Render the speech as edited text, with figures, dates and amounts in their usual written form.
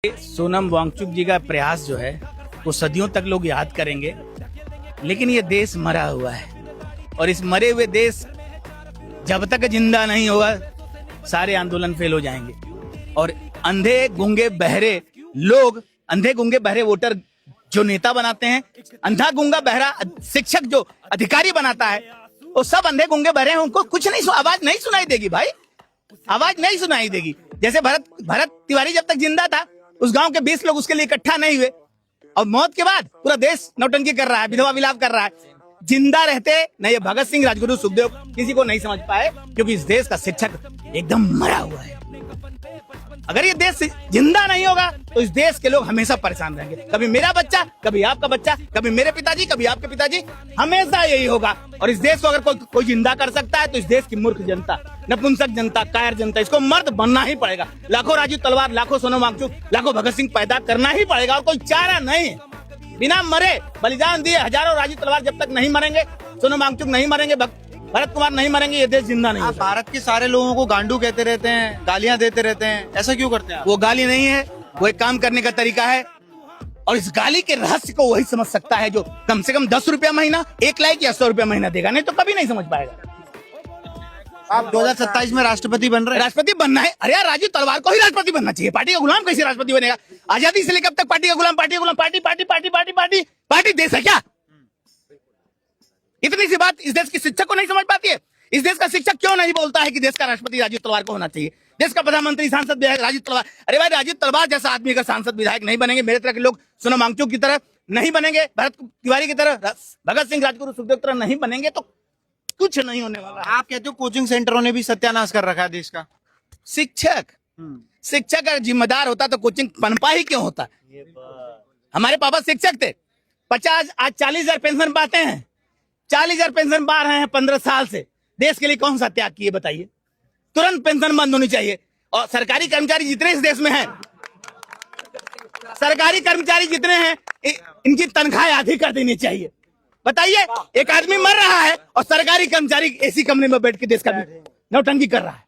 सोनम वांगचुक जी का प्रयास जो है वो सदियों तक लोग याद करेंगे, लेकिन ये देश मरा हुआ है और इस मरे हुए देश जब तक जिंदा नहीं होगा सारे आंदोलन फेल हो जाएंगे। और अंधे गुंगे बहरे लोग, अंधे गुंगे बहरे वोटर जो नेता बनाते हैं, अंधा गुंगा बहरा शिक्षक जो अधिकारी बनाता है, वो सब अंधे गुंगे बहरे हैं। उनको कुछ नहीं, आवाज नहीं सुनाई देगी भाई, आवाज नहीं सुनाई देगी। जैसे भरत तिवारी जब तक जिंदा था, उस गांव के 20 लोग उसके लिए इकट्ठा नहीं हुए, और मौत के बाद पूरा देश नौटंकी कर रहा है, विधवा विलाप कर रहा है। जिंदा रहते न ये भगत सिंह, राजगुरु, सुखदेव किसी को नहीं समझ पाए, क्योंकि इस देश का शिक्षक एकदम मरा हुआ है। अगर ये देश जिंदा नहीं होगा तो इस देश के लोग हमेशा परेशान रहेंगे। कभी मेरा बच्चा, कभी आपका बच्चा, कभी मेरे पिताजी, कभी आपके पिताजी, हमेशा यही होगा। और इस देश को अगर कोई जिंदा कर सकता है तो इस देश की मूर्ख जनता, नपुंसक जनता, कायर जनता, इसको मर्द बनना ही पड़ेगा। लाखों राजू तलवार, लाखों सोनम वांगचुक, लाखों भगत सिंह पैदा करना ही पड़ेगा, और कोई चारा नहीं है। बिना मरे बलिदान दिए हजारों राजू तलवार जब तक नहीं मरेंगे, सोनम वांगचुक नहीं मरेंगे, भरत कुमार नहीं मरेंगे, ये देश जिंदा नहीं होगा। भारत के सारे लोगों को गांडू कहते रहते हैं, गालियां देते रहते हैं, ऐसा क्यों करते हैं आप? वो गाली नहीं है, वो एक काम करने का तरीका है। और इस गाली के रहस्य को वही समझ सकता है जो कम से कम 10 रुपया महीना, 1 लाख या 100 रुपया महीना देगा, नहीं तो कभी नहीं समझ पाएगा। आप 2027 में राष्ट्रपति बन रहे हैं। राष्ट्रपति बनना है? अरे यार, राजू तलवार को ही राष्ट्रपति बनना चाहिए। पार्टी का गुलाम कैसे राष्ट्रपति बनेगा? आजादी से लेकर अब तक पार्टी का गुलाम, पार्टी का गुलाम, party party party party party party देश है क्या? इतनी सी बात इस देश की शिक्षक को नहीं समझ पाती है। इस देश का शिक्षक क्यों नहीं बोलता है कि देश का राष्ट्रपति राजू तलवार को होना चाहिए, देश का प्रधानमंत्री, सांसद विधायक राजू तलवार? अरे भाई, राजू तलवार जैसा आदमी अगर सांसद विधायक नहीं बनेंगे, मेरे तरह के लोग सोनम वांगचुक की तरह नहीं बनेंगे, भरत तिवारी की तरह, भगत सिंह, राजगुरु, सुखदेव की तरह नहीं बनेंगे, तो कुछ नहीं होने वाला। आप कहते हो कोचिंग सेंटरों ने भी सत्यानाश कर रखा है देश का। शिक्षक अगर जिम्मेदार होता तो कोचिंग पनपा ही क्यों होता? हमारे पापा शिक्षक थे, 50 आज 40,000 पेंशन पाते हैं, 40,000 पेंशन पा रहे हैं 15 साल से। देश के लिए कौन सा त्याग किए बताइए? तुरंत पेंशन बंद होनी चाहिए। और सरकारी कर्मचारी जितने इस देश में हैं, सरकारी कर्मचारी जितने हैं, इनकी तनख्वाह आधी कर देनी चाहिए। बताइए, एक आदमी मर रहा है और सरकारी कर्मचारी एसी कमरे में बैठ के देश का नौटंकी कर रहा है।